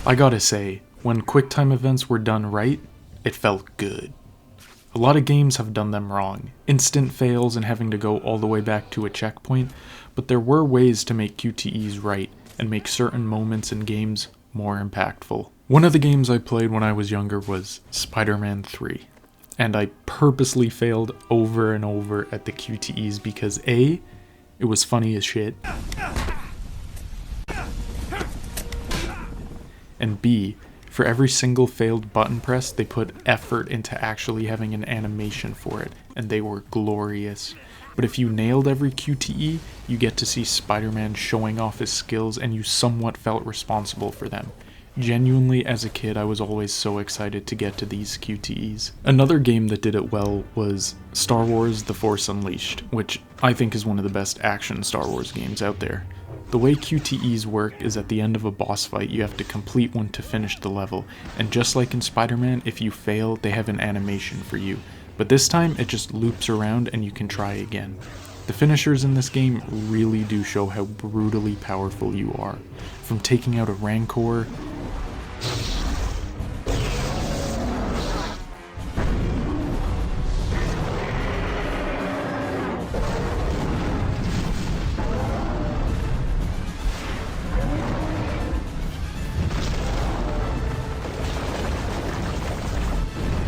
I gotta say, when QuickTime events were done right, it felt good. A lot of games have done them wrong, instant fails and having to go all the way back to a checkpoint, but there were ways to make QTEs right and make certain moments in games more impactful. One of the games I played when I was younger was Spider-Man 3, and I purposely failed over and over at the QTEs because A, it was funny as shit, and B, for every single failed button press, they put effort into actually having an animation for it, and they were glorious. But if you nailed every QTE, you get to see Spider-Man showing off his skills, and you somewhat felt responsible for them. Genuinely, as a kid, I was always so excited to get to these QTEs. Another game that did it well was Star Wars The Force Unleashed, which I think is one of the best action Star Wars games out there. The way QTEs work is at the end of a boss fight, you have to complete one to finish the level, and just like in Spider-Man, if you fail, they have an animation for you. But this time, it just loops around and you can try again. The finishers in this game really do show how brutally powerful you are. From taking out a Rancor,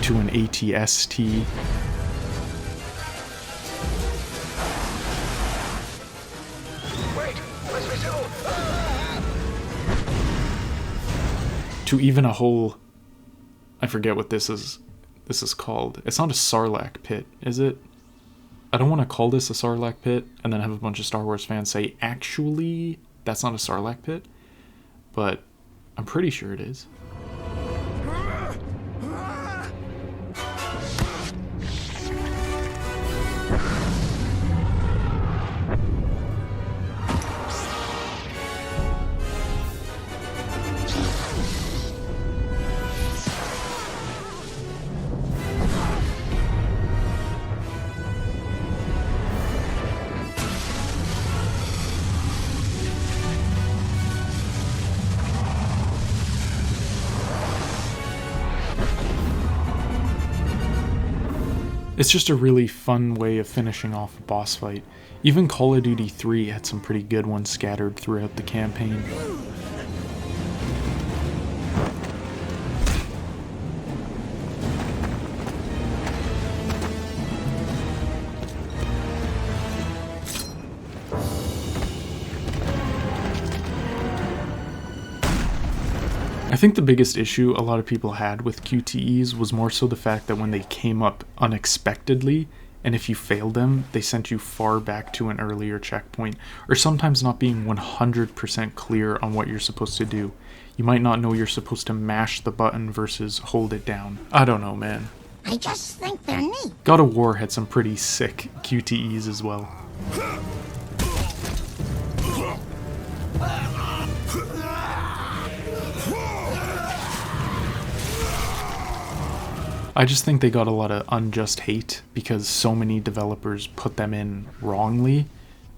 to an ATST. To even a whole, I forget what this is called. It's not a Sarlacc pit, is it? I don't want to call this a Sarlacc pit and then have a bunch of Star Wars fans say, actually, that's not a Sarlacc pit, but I'm pretty sure it is. It's just a really fun way of finishing off a boss fight. Even Call of Duty 3 had some pretty good ones scattered throughout the campaign. I think the biggest issue a lot of people had with QTEs was more so the fact that when they came up unexpectedly, and if you failed them, they sent you far back to an earlier checkpoint, or sometimes not being 100% clear on what you're supposed to do. You might not know you're supposed to mash the button versus hold it down. I don't know, man. I just think they're neat. God of War had some pretty sick QTEs as well. I just think they got a lot of unjust hate because so many developers put them in wrongly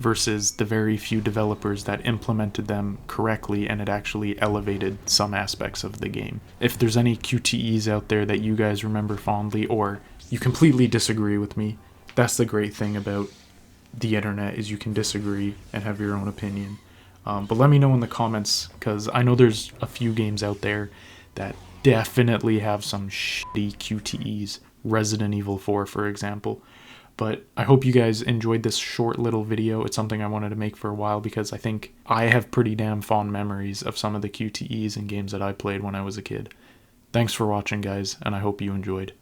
versus the very few developers that implemented them correctly and it actually elevated some aspects of the game. If there's any QTEs out there that you guys remember fondly or you completely disagree with me, that's the great thing about the internet is you can disagree and have your own opinion. But let me know in the comments because I know there's a few games out there that definitely have some shitty QTEs, Resident Evil 4 for example. But I hope you guys enjoyed this short little video. It's something I wanted to make for a while because I think I have pretty damn fond memories of some of the QTEs and games that I played when I was a kid. Thanks for watching guys, and I hope you enjoyed.